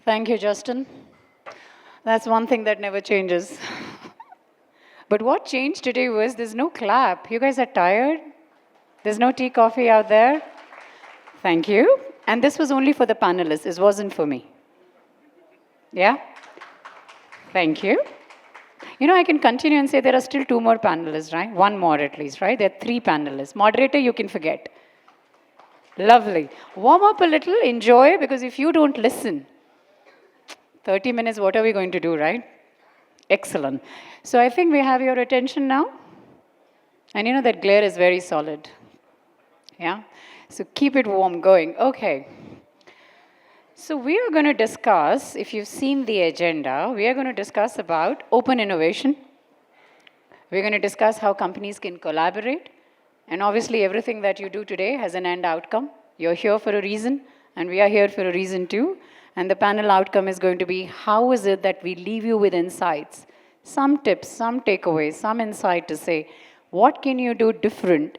Thank you, Justin. That's one thing that never changes. But what changed today was there's no clap. You guys are tired? There's no tea, coffee out there? Thank you. And this was only for the panelists. It wasn't for me. Yeah? Thank you. You know, I can continue and say there are still two more panelists, right? One more at least, right? There are three panelists. Moderator, you can forget. Lovely. Warm up a little, enjoy, because if you don't listen, 30 minutes, what are we going to do, right? Excellent. So I think we have your attention now. And you know that glare is very solid. Yeah? So keep it warm going. Okay. So we are going to discuss, if you've seen the agenda, we are going to discuss about open innovation. We're going to discuss how companies can collaborate. And obviously everything that you do today has an end outcome. You're here for a reason, and we are here for a reason too. And the panel outcome is going to be, how is it that we leave you with insights, some tips, some takeaways, some insight to say, what can you do different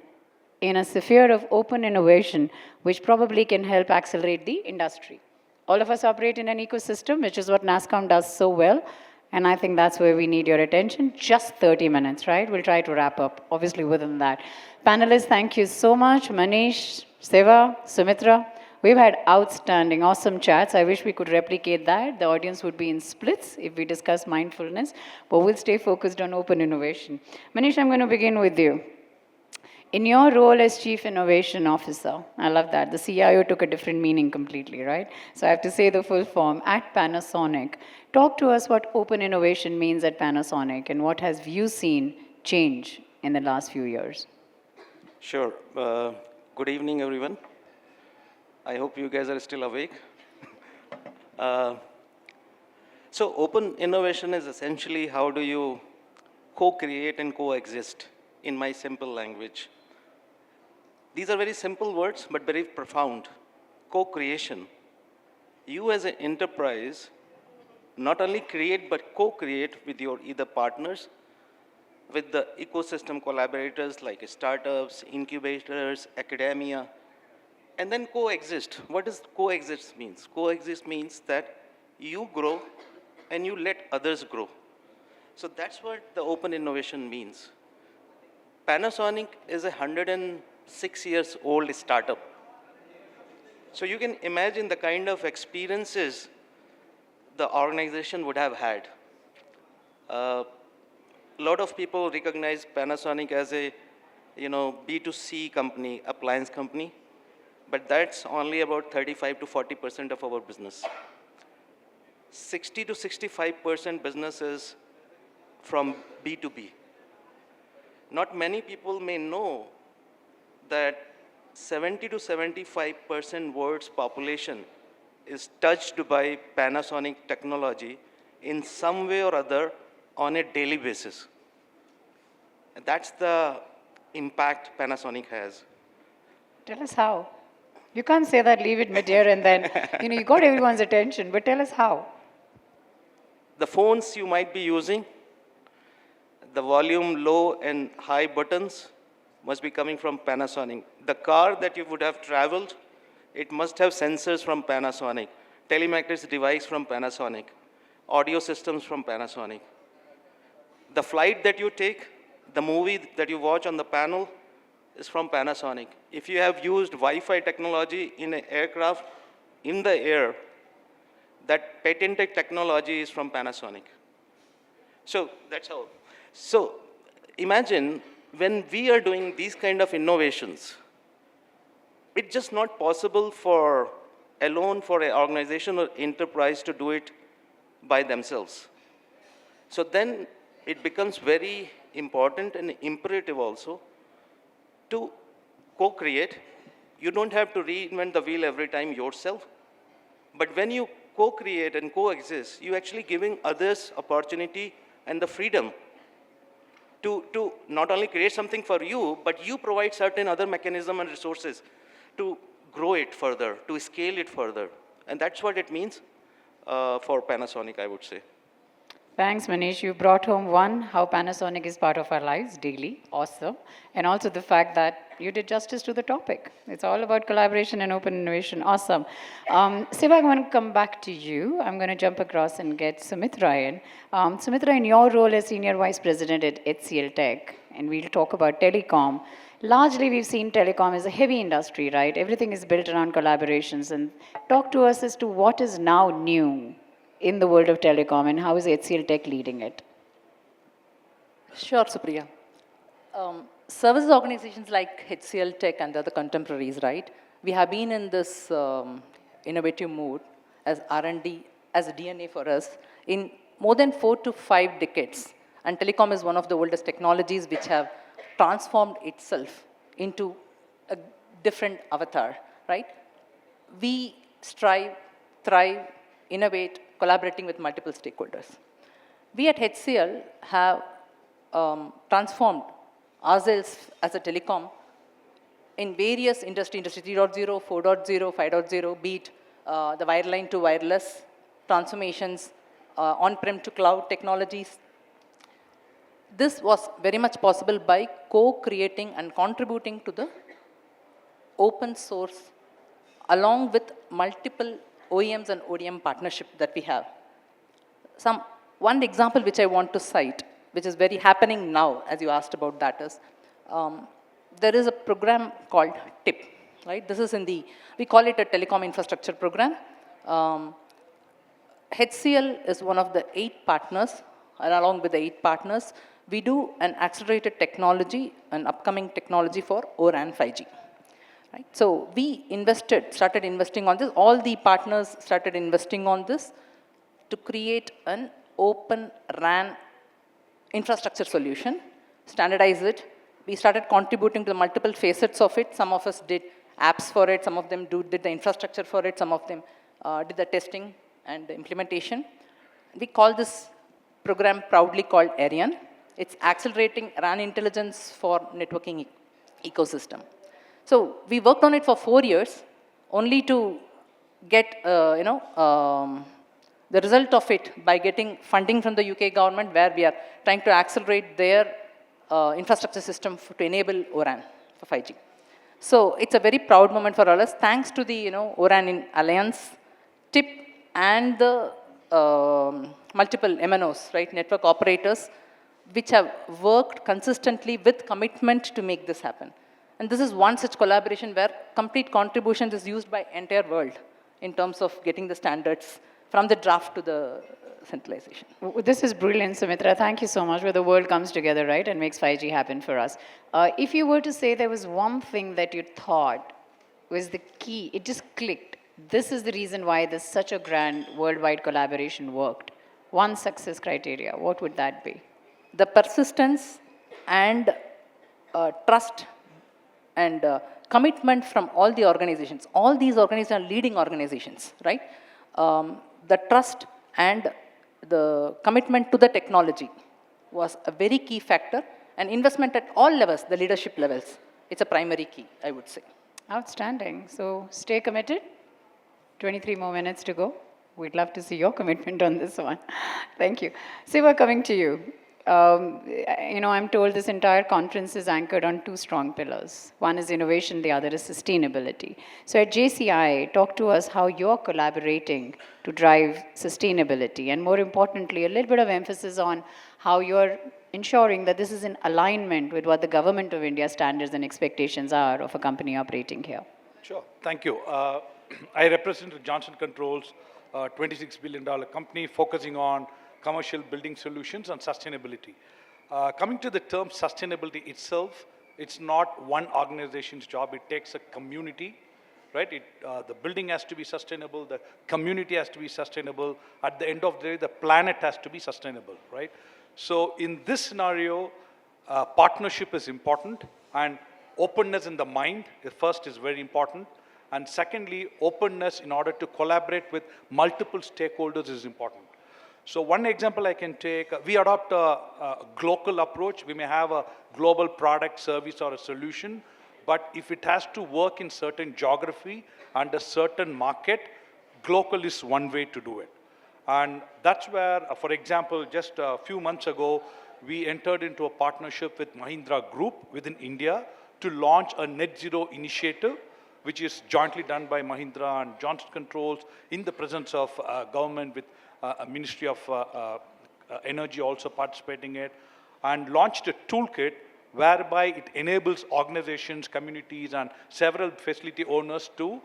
in a sphere of open innovation, which probably can help accelerate the industry. All of us operate in an ecosystem, which is what nasscom does so well. And I think that's where we need your attention. Just 30 minutes, right? We'll try to wrap up, obviously, within that. Panelists, thank you so much. Manish, Seva, Sumithra. We've had outstanding, awesome chats. I wish we could replicate that. The audience would be in splits if we discuss mindfulness, but we'll stay focused on open innovation. Manish, I'm going to begin with you. In your role as Chief Innovation Officer, I love that. The CIO took a different meaning completely, right? So I have to say the full form. At Panasonic, talk to us what open innovation means at Panasonic and what has you seen change in the last few years? Sure. Good evening, everyone. I hope you guys are still awake. So open innovation is essentially how do you co-create and coexist in my simple language. These are very simple words, but very profound. Co-creation. You as an enterprise not only create, but co-create with your either partners, with the ecosystem collaborators like startups, incubators, academia, and then coexist. What does coexist means? Coexist means that you grow and you let others grow. So that's what the open innovation means. Panasonic is a 106 years old startup. So you can imagine the kind of experiences the organization would have had. A lot of people recognize Panasonic as a B2C company, appliance company, but that's only about 35 to 40% of our business. 60 to 65% business is from B2B. Not many people may know that 70 to 75% world's population is touched by Panasonic technology in some way or other on a daily basis. And that's the impact Panasonic has. Tell us how. You can't say that, leave it mid-air and then, you got everyone's attention, but tell us how. The phones you might be using, the volume low and high buttons must be coming from Panasonic. The car that you would have traveled, it must have sensors from Panasonic, telemetrics device from Panasonic, audio systems from Panasonic. The flight that you take, the movie that you watch on the panel is from Panasonic. If you have used Wi-Fi technology in an aircraft in the air, that patented technology is from Panasonic. So that's how. So imagine when we are doing these kind of innovations, it's just not possible for an organization or enterprise to do it by themselves. So then it becomes very important and imperative also to co-create. You don't have to reinvent the wheel every time yourself. But when you co-create and coexist, you're actually giving others opportunity and the freedom to not only create something for you, but you provide certain other mechanism and resources to grow it further, to scale it further. And that's what it means for Panasonic, I would say. Thanks, Manish. You brought home one, how Panasonic is part of our lives daily. Awesome. And also the fact that you did justice to the topic. It's all about collaboration and open innovation. Awesome. Siva, I'm going to come back to you. I'm going to jump across and get Sumithra in. Sumithra, in your role as Senior Vice President at HCLTech, and we'll talk about telecom. Largely, we've seen telecom as a heavy industry, right? Everything is built around collaborations. And talk to us as to what is now new in the world of telecom and how is HCLTech leading it? Sure, Supriya. Services organizations like HCLTech and the other contemporaries, right? We have been in this innovative mood as R&D, as a DNA for us, in more than 4 to 5 decades. And telecom is one of the oldest technologies which have transformed itself into a different avatar, right? We strive, thrive, innovate, collaborating with multiple stakeholders. We at HCL have transformed ourselves as a telecom in various industry 3.0, 4.0, 5.0, be it the wireline to wireless transformations, on-prem to cloud technologies. This was very much possible by co-creating and contributing to the open source along with multiple OEMs and ODM partnership that we have. One example which I want to cite, which is very happening now, as you asked about that, is there is a program called TIP, right? This is we call it a telecom infrastructure program. HCL is one of the 8 partners, and along with the 8 partners, we do an accelerated technology, an upcoming technology for O-RAN 5G. Right? So we started investing on this. All the partners started investing on this to create an open RAN infrastructure solution, standardize it. We started contributing to the multiple facets of it. Some of us did apps for it. Some of them did the infrastructure for it. Some of them did the testing and the implementation. We call this program proudly called ARIAN. It's accelerating RAN intelligence for networking ecosystem. So we worked on it for 4 years, only to get the result of it by getting funding from the UK government, where we are trying to accelerate their infrastructure system to enable O-RAN for 5G. So it's a very proud moment for all us. Thanks to the O-RAN in Alliance, TIP, and the multiple MNOs, right, network operators, which have worked consistently with commitment to make this happen. And this is one such collaboration where complete contributions is used by entire world in terms of getting the standards from the draft to the centralization. This is brilliant, Sumithra. Thank you so much, where the world comes together, right, and makes 5G happen for us. If you were to say there was one thing that you thought was the key, it just clicked. This is the reason why this such a grand worldwide collaboration worked. One success criteria, what would that be? The persistence and trust and commitment from all the organizations. All these organizations are leading organizations, right? The trust and the commitment to the technology was a very key factor, and investment at all levels, the leadership levels, it's a primary key, I would say. Outstanding. So stay committed. 23 more minutes to go. We'd love to see your commitment on this one. Thank you. Siva, coming to you. I'm told this entire conference is anchored on 2 strong pillars. One is innovation, the other is sustainability. So at JCI, talk to us how you're collaborating to drive sustainability, and more importantly, a little bit of emphasis on how you're ensuring that this is in alignment with what the government of India standards and expectations are of a company operating here. Sure, thank you. I represent Johnson Controls, a $26 billion company focusing on commercial building solutions and sustainability. Coming to the term sustainability itself, it's not one organization's job. It takes a community, right? The building has to be sustainable. The community has to be sustainable. At the end of the day, the planet has to be sustainable, right? So in this scenario, partnership is important, and openness in the mind, first, is very important. And secondly, openness in order to collaborate with multiple stakeholders is important. So one example I can take, we adopt a global approach. We may have a global product, service, or a solution, but if it has to work in certain geography and a certain market, global is one way to do it. And that's where, for example, just a few months ago, we entered into a partnership with Mahindra Group within India to launch a net zero initiative, which is jointly done by Mahindra and Johnson Controls in the presence of government with a Ministry of Energy also participating in it, and launched a toolkit whereby it enables organizations, communities, and several facility owners to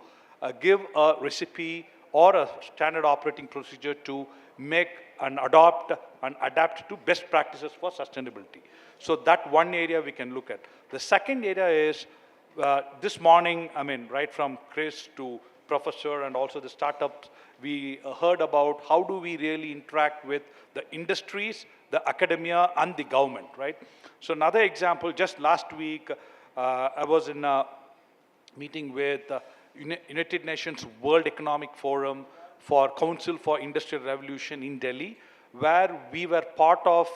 give a recipe or a standard operating procedure to make and adopt and adapt to best practices for sustainability. So that one area we can look at. The second area is this morning, I mean, right from Chris to Professor and also the startups, we heard about how do we really interact with the industries, the academia, and the government, right? So another example, just last week, I was in a meeting with United Nations World Economic Forum for Council for Industrial Revolution in Delhi, where we were part of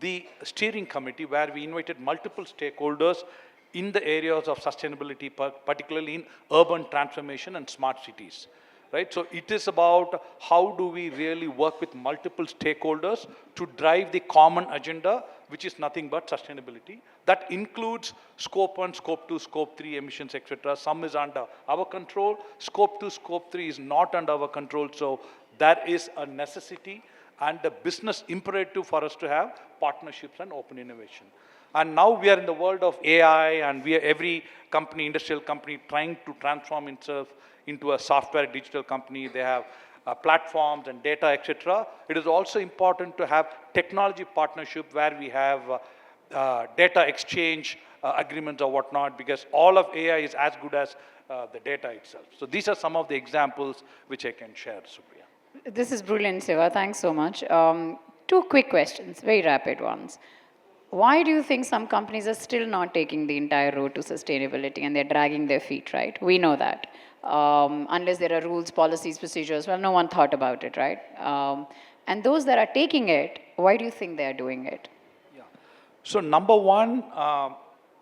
the steering committee, where we invited multiple stakeholders in the areas of sustainability, particularly in urban transformation and smart cities. Right? So it is about how do we really work with multiple stakeholders to drive the common agenda, which is nothing but sustainability. That includes scope 1, scope 2, scope 3 emissions, etc. Some is under our control. Scope 2, scope 3 is not under our control. So that is a necessity and a business imperative for us to have partnerships and open innovation. And now we are in the world of AI, and we are every company, industrial company, trying to transform itself into a software digital company. They have platforms and data, etc. It is also important to have technology partnership where we have data exchange agreements or whatnot, because all of AI is as good as the data itself. So these are some of the examples which I can share, Supria. This is brilliant, Siva. Thanks so much. Two quick questions, very rapid ones. Why do you think some companies are still not taking the entire road to sustainability and they're dragging their feet, right? We know that. Unless there are rules, policies, procedures, well, no one thought about it, right? And those that are taking it, why do you think they're doing it? Yeah. So number one, I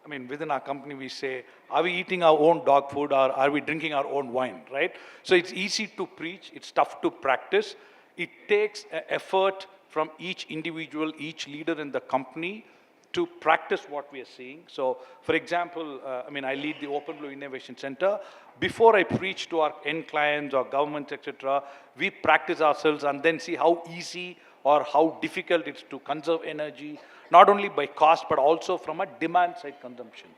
mean, within our company, we say, are we eating our own dog food or are we drinking our own wine, right? So it's easy to preach, it's tough to practice. It takes effort from each individual, each leader in the company to practice what we are seeing. So, for example, I mean, I lead the OpenBlue Innovation Center. Before I preach to our end clients or governments, etc., we practice ourselves and then see how easy or how difficult it's to conserve energy, not only by cost, but also from a demand-side consumption.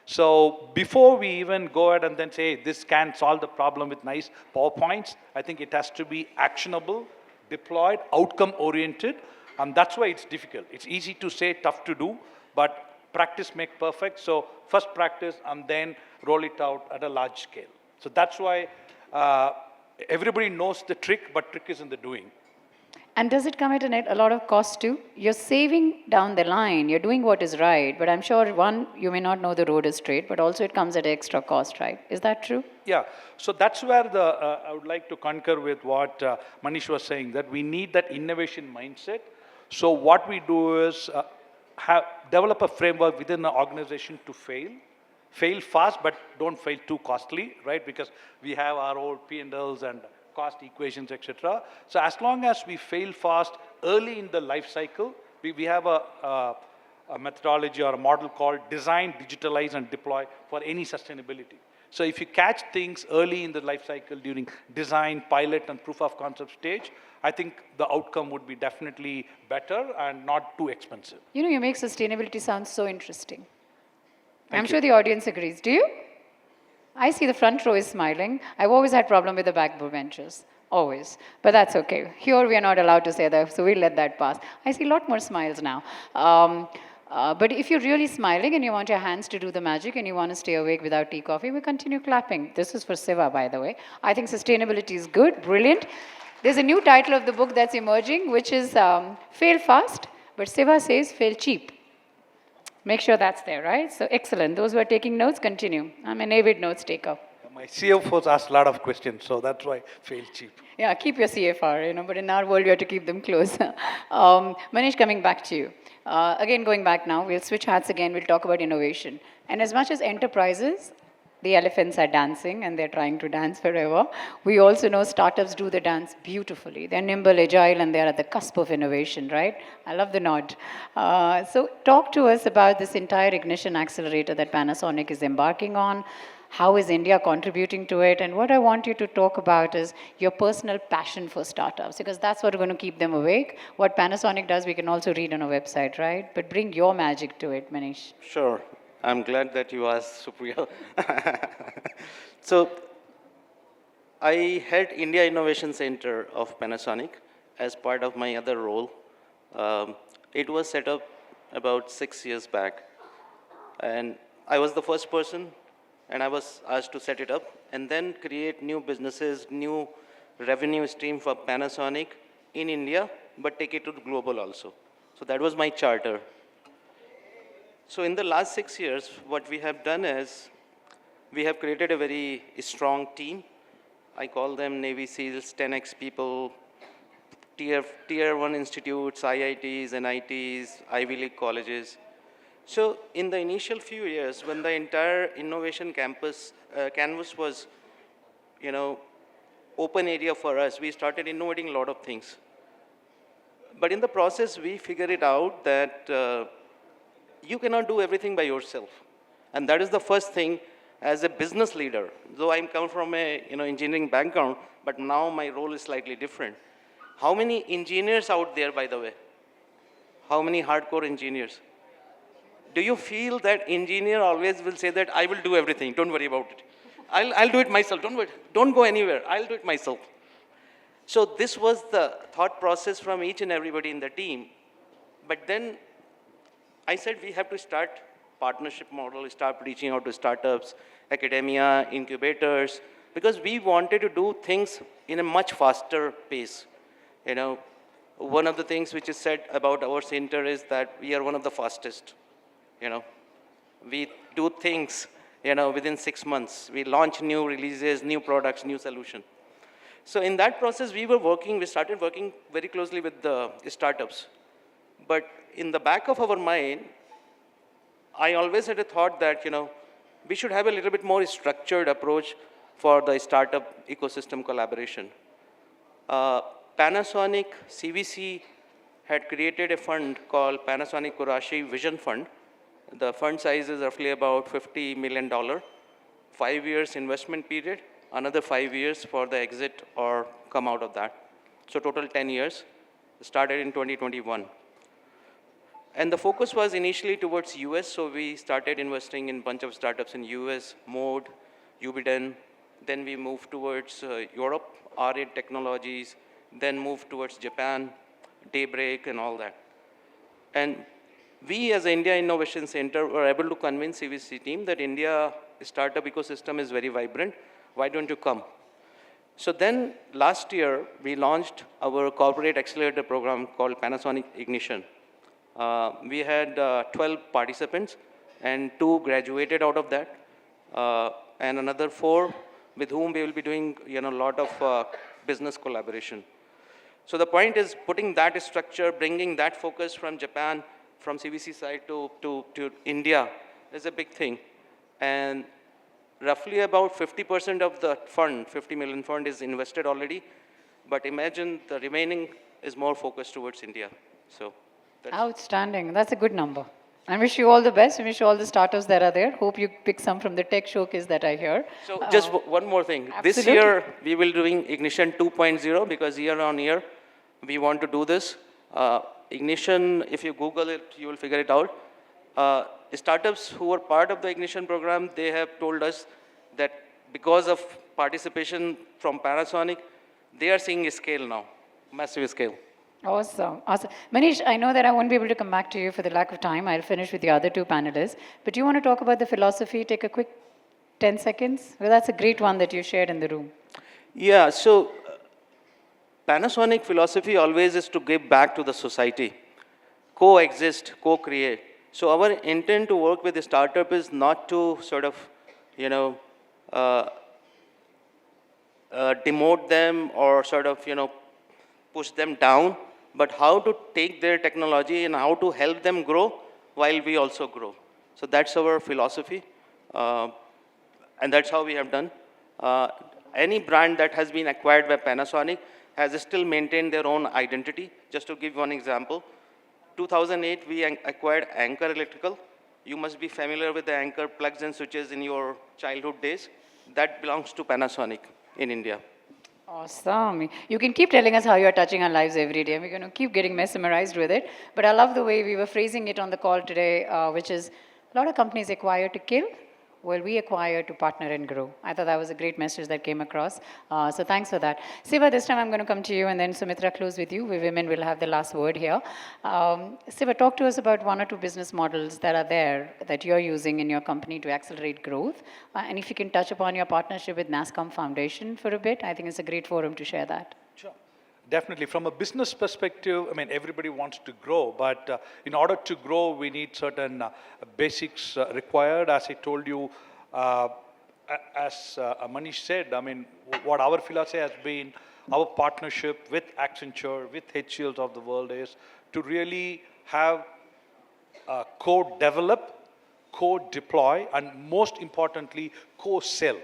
So before we even go ahead and then say, this can solve the problem with nice PowerPoints, I think it has to be actionable, deployed, outcome-oriented, and that's why it's difficult. It's easy to say, tough to do, but practice makes perfect. So first practice and then roll it out at a large scale. So that's why everybody knows the trick, but trick is in the doing. And does it come at a lot of cost too? You're saving down the line, you're doing what is right, but I'm sure, one, you may not know the road is straight, but also it comes at extra cost, right? Is that true? Yeah, so that's where I would like to concur with what Manish was saying, that we need that innovation mindset. So what we do is develop a framework within the organization to fail. Fail fast, but don't fail too costly, right? Because we have our own P&Ls and cost equations, etc. So as long as we fail fast early in the life cycle, we have a methodology or a model called design, digitalize, and deploy for any sustainability. So if you catch things early in the life cycle during design, pilot, and proof of concept stage, I think the outcome would be definitely better and not too expensive. You know, you make sustainability sound so interesting. I'm sure the audience agrees. Do you? I see the front row is smiling. I've always had problem with the back benches. Always. But that's okay. Here we are not allowed to say that, so we'll let that pass. I see a lot more smiles now. But if you're really smiling and you want your hands to do the magic and you want to stay awake without tea, coffee, we continue clapping. This is for Siva, by the way. I think sustainability is good, brilliant. There's a new title of the book that's emerging, which is Fail Fast, but Siva says Fail Cheap. Make sure that's there, right? So excellent. Those who are taking notes, continue. I'm an avid notes taker. My CFOs ask a lot of questions, so that's why fail cheap. Yeah, keep your CFR, but in our world, you have to keep them close. Manish, coming back to you. Again, going back now, we'll switch hats again. We'll talk about innovation. And as much as enterprises the elephants are dancing and they're trying to dance forever. We also know startups do the dance beautifully. They're nimble, agile, and they're at the cusp of innovation, right? I love the nod. So talk to us about this entire ignition accelerator that Panasonic is embarking on. How is India contributing to it? And what I want you to talk about is your personal passion for startups, because that's what's going to keep them awake. What Panasonic does, we can also read on a website, right? But bring your magic to it, Manish. Sure. I'm glad that you asked, Supriya. So, I head India Innovation Center of Panasonic as part of my other role. It was set up about 6 years back. And I was the first person, and I was asked to set it up and then create new businesses, new revenue stream for Panasonic in India, but take it to global also. So that was my charter. So in the last 6 years, what we have done is we have created a very strong team. I call them Navy SEALs, 10x people, tier 1 institutes, IITs, NITs, Ivy League colleges. So in the initial few years, when the entire innovation canvas was, open area for us, we started innovating a lot of things. But in the process, we figured it out that you cannot do everything by yourself. And that is the first thing as a business leader. Though I come from a engineering background, but now my role is slightly different. How many engineers out there, by the way? How many hardcore engineers? Do you feel that engineer always will say that I will do everything, don't worry about it. I'll do it myself, don't worry, don't go anywhere, I'll do it myself. So this was the thought process from each and everybody in the team. But then I said we have to start partnership model, start reaching out to startups, academia, incubators, because we wanted to do things in a much faster pace. One of the things which is said about our center is that we are one of the fastest. We do things, within 6 months. We launch new releases, new products, new solution. So in that process, we started working very closely with the startups. But in the back of our mind, I always had a thought that, we should have a little bit more structured approach for the startup ecosystem collaboration. Panasonic CVC had created a fund called Panasonic Kurashi Vision Fund. The fund size is roughly about $50 million, 5 years investment period, another 5 years for the exit or come out of that. So total 10 years, started in 2021. And the focus was initially towards US, so we started investing in a bunch of startups in US, Mode, Ubiden, then we moved towards Europe, R8 Technologies, then moved towards Japan, Daybreak and all that. And we as India Innovation Center were able to convince CVC team that India startup ecosystem is very vibrant. Why don't you come? So then last year, we launched our corporate accelerator program called Panasonic Ignition. We had 12 participants and 2 graduated out of that and another 4 with whom we will be doing a lot of business collaboration. So the point is putting that structure, bringing that focus from Japan, from CVC side to India is a big thing. And roughly about 50% of the fund, 50 million fund is invested already. But imagine the remaining is more focused towards India. So that's Outstanding. That's a good number. I wish you all the best. I wish you all the startups that are there. Hope you pick some from the tech showcase that I hear. So just one more thing. Absolutely. This year, we will doing Ignition 2.0 because year on year, we want to do this. Ignition, if you Google it, you will figure it out. Startups who are part of the Ignition program, they have told us that because of participation from Panasonic, they are seeing a scale now, massive scale. Awesome. Awesome. Manish, I know that I won't be able to come back to you for the lack of time. I'll finish with the other 2 panelists. But do you want to talk about the philosophy? Take a quick 10 seconds. Well, that's a great one that you shared in the room. Yeah, so Panasonic philosophy always is to give back to the society, coexist, co-create. So our intent to work with the startup is not to sort of, demote them or sort of, push them down, but how to take their technology and how to help them grow while we also grow. So that's our philosophy. And that's how we have done. Any brand that has been acquired by Panasonic has still maintained their own identity. Just to give one example, 2008, we acquired Anchor Electrical. You must be familiar with the Anchor plugs and switches in your childhood days. That belongs to Panasonic in India. Awesome. You can keep telling us how you're touching our lives every day. We're going to keep getting mesmerized with it. But I love the way we were phrasing it on the call today, which is a lot of companies acquire to kill, while we acquire to partner and grow. I thought that was a great message that came across. So thanks for that. Siva, this time I'm going to come to you, and then Sumithra, close with you. We women will have the last word here. Siva, talk to us about one or two business models that are there that you're using in your company to accelerate growth. And if you can touch upon your partnership with nasscom Foundation for a bit, I think it's a great forum to share that. Sure. Definitely. From a business perspective, I mean, everybody wants to grow, but in order to grow, we need certain basics required. As I told you, as Manish said, I mean, what our philosophy has been, our partnership with Accenture, with HCLs of the world is to really have co-develop, co-deploy, and most importantly, co-sell.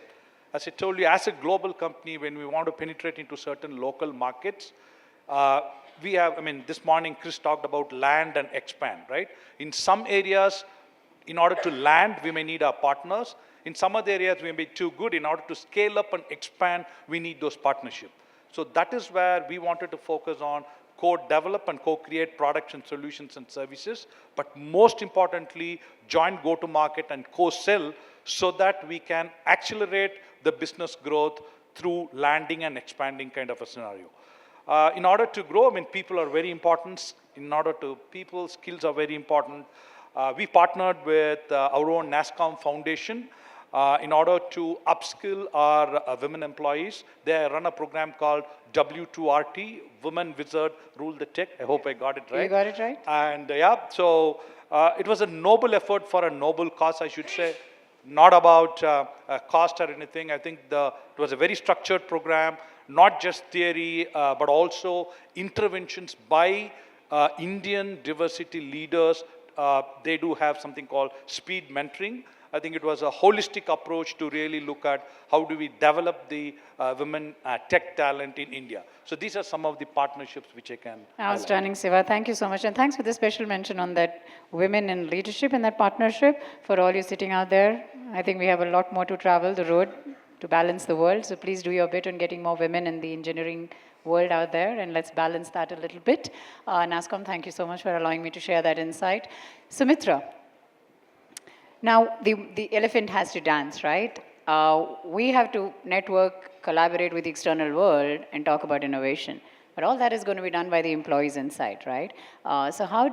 As I told you, as a global company, when we want to penetrate into certain local markets, we have, I mean, this morning Chris talked about land and expand, right? In some areas, in order to land, we may need our partners. In some other areas, we may be too good. In order to scale up and expand, we need those partnerships. So that is where we wanted to focus on co-develop and co-create products and solutions and services, but most importantly, joint go-to-market and co-sell so that we can accelerate the business growth through landing and expanding kind of a scenario. In order to grow, I mean, people are very important. In order to people, skills are very important. We partnered with our own nasscom Foundation in order to upskill our women employees. They run a program called W2RT, Women Wizard Rule the Tech. I hope I got it right. You got it right? And yeah, so it was a noble effort for a noble cause, I should say. Not about cost or anything. I think it was a very structured program, not just theory, but also interventions by Indian diversity leaders. They do have something called speed mentoring. I think it was a holistic approach to really look at how do we develop the women tech talent in India. So these are some of the partnerships which I can Outstanding, Siva. Thank you so much. And thanks for the special mention on that women in leadership and that partnership. For all you sitting out there, I think we have a lot more to travel the road to balance the world. So please do your bit on getting more women in the engineering world out there, and let's balance that a little bit. nasscom, thank you so much for allowing me to share that insight. Sumithra, now the elephant has to dance, right? We have to network, collaborate with the external world, and talk about innovation. But all that is going to be done by the employees inside, right? So how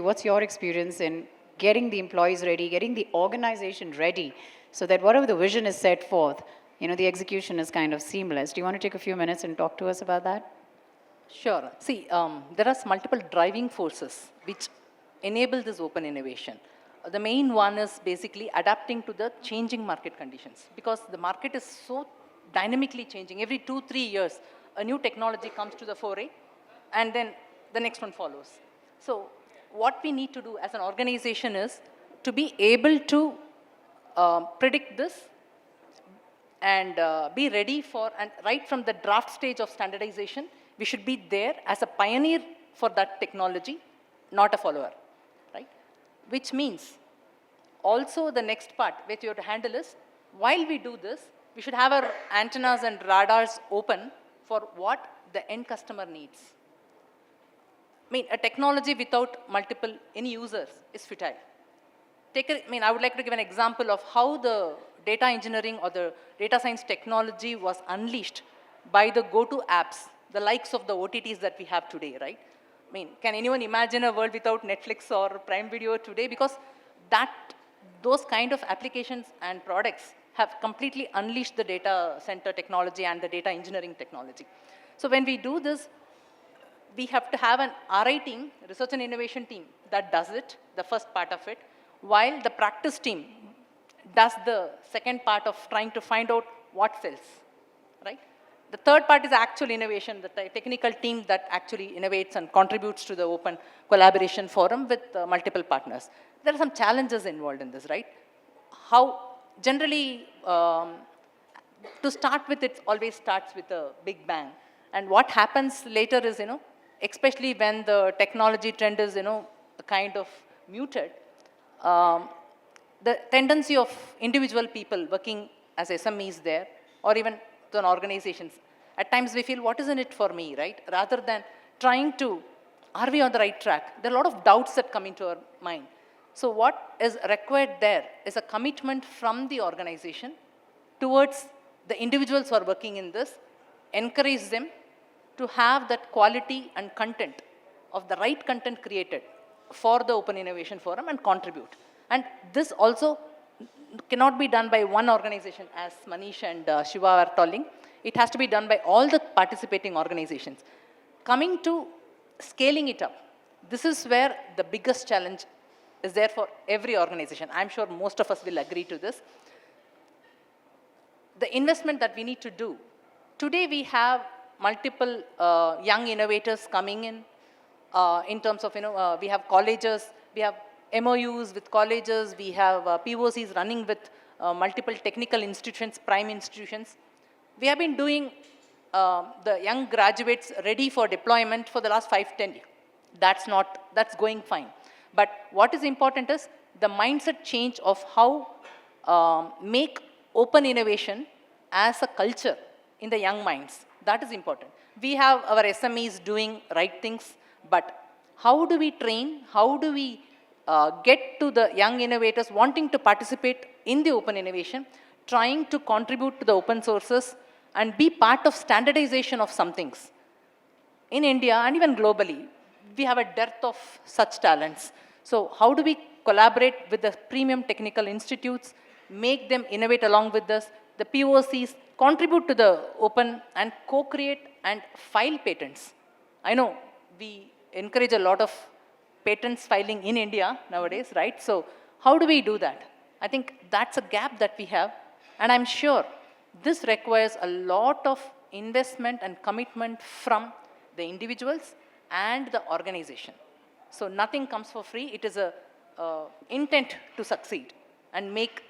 what's your experience in getting the employees ready, getting the organization ready, so that whatever the vision is set forth, the execution is kind of seamless. Do you want to take a few minutes and talk to us about that? Sure. See, there are multiple driving forces which enable this open innovation. The main one is basically adapting to the changing market conditions, because the market is so dynamically changing. Every 2-3 years, a new technology comes to the foray, and then the next one follows. So what we need to do as an organization is to be able to predict this and be ready for, and right from the draft stage of standardization, we should be there as a pioneer for that technology, not a follower, right? Which means also the next part which you have to handle is, while we do this, we should have our antennas and radars open for what the end customer needs. I mean, a technology without multiple end users is futile. I would like to give an example of how the data engineering or the data science technology was unleashed by the go-to apps, the likes of the OTTs that we have today, right? I mean, can anyone imagine a world without Netflix or Prime Video today? Because those kind of applications and products have completely unleashed the data center technology and the data engineering technology. So when we do this, we have to have an RI team, research and innovation team, that does it, the first part of it, while the practice team does the second part of trying to find out what sells, right? The third part is actual innovation, the technical team that actually innovates and contributes to the open collaboration forum with multiple partners. There are some challenges involved in this, right? How generally to start with, it always starts with a big bang. And what happens later is, especially when the technology trend is, kind of muted, the tendency of individual people working as SMEs there, or even the organizations, at times we feel, what is in it for me, right? Rather than trying to, are we on the right track? There are a lot of doubts that come into our mind. So what is required there is a commitment from the organization towards the individuals who are working in this, encourage them to have that quality and content of the right content created for the Open Innovation Forum and contribute. And this also cannot be done by one organization, as Manish and Shiva are telling. It has to be done by all the participating organizations. Coming to scaling it up, this is where the biggest challenge is there for every organization. I'm sure most of us will agree to this. The investment that we need to do. Today we have multiple young innovators coming in terms of, we have colleges, we have MOUs with colleges, we have POCs running with multiple technical institutions, prime institutions. We have been doing the young graduates ready for deployment for the last 5-10 years. That's going fine. But what is important is the mindset change of how make open innovation as a culture in the young minds. That is important. We have our SMEs doing right things, but how do we train, how do we get to the young innovators wanting to participate in the open innovation, trying to contribute to the open sources and be part of standardization of some things. In India and even globally, we have a dearth of such talents. So how do we collaborate with the premium technical institutes, make them innovate along with us, the POCs, contribute to the open and co-create and file patents. I know we encourage a lot of patents filing in India nowadays, right? So how do we do that? I think that's a gap that we have, and I'm sure this requires a lot of investment and commitment from the individuals and the organization. So nothing comes for free. It is a intent to succeed and make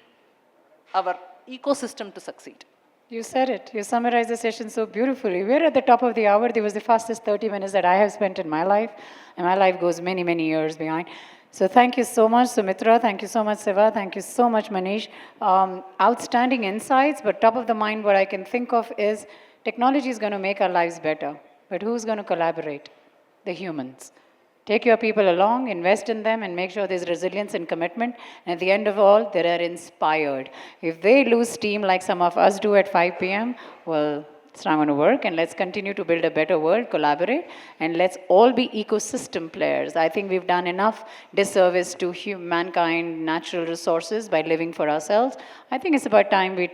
our ecosystem to succeed. You said it. You summarized the session so beautifully. We're at the top of the hour. There was the fastest 30 minutes that I have spent in my life, and my life goes many, many years behind. So thank you so much, Sumithra. Thank you so much, Siva. Thank you so much, Manish. Outstanding insights, but top of the mind, what I can think of is technology is going to make our lives better. But who's going to collaborate? The humans. Take your people along, invest in them, and make sure there's resilience and commitment. And at the end of all, they are inspired. If they lose steam like some of us do at 5 p.m., well, it's not going to work. And let's continue to build a better world, collaborate, and let's all be ecosystem players. I think we've done enough disservice to mankind, natural resources by living for ourselves. I think it's about time we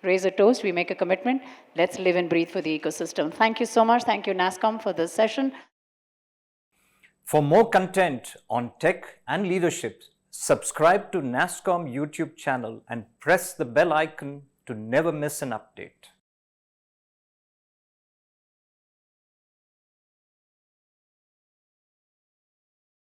raise a toast, we make a commitment. Let's live and breathe for the ecosystem. Thank you so much. Thank you, NASSCOM, for this session. For more content on tech and leadership, subscribe to NASSCOM YouTube channel and press the bell icon to never miss an update.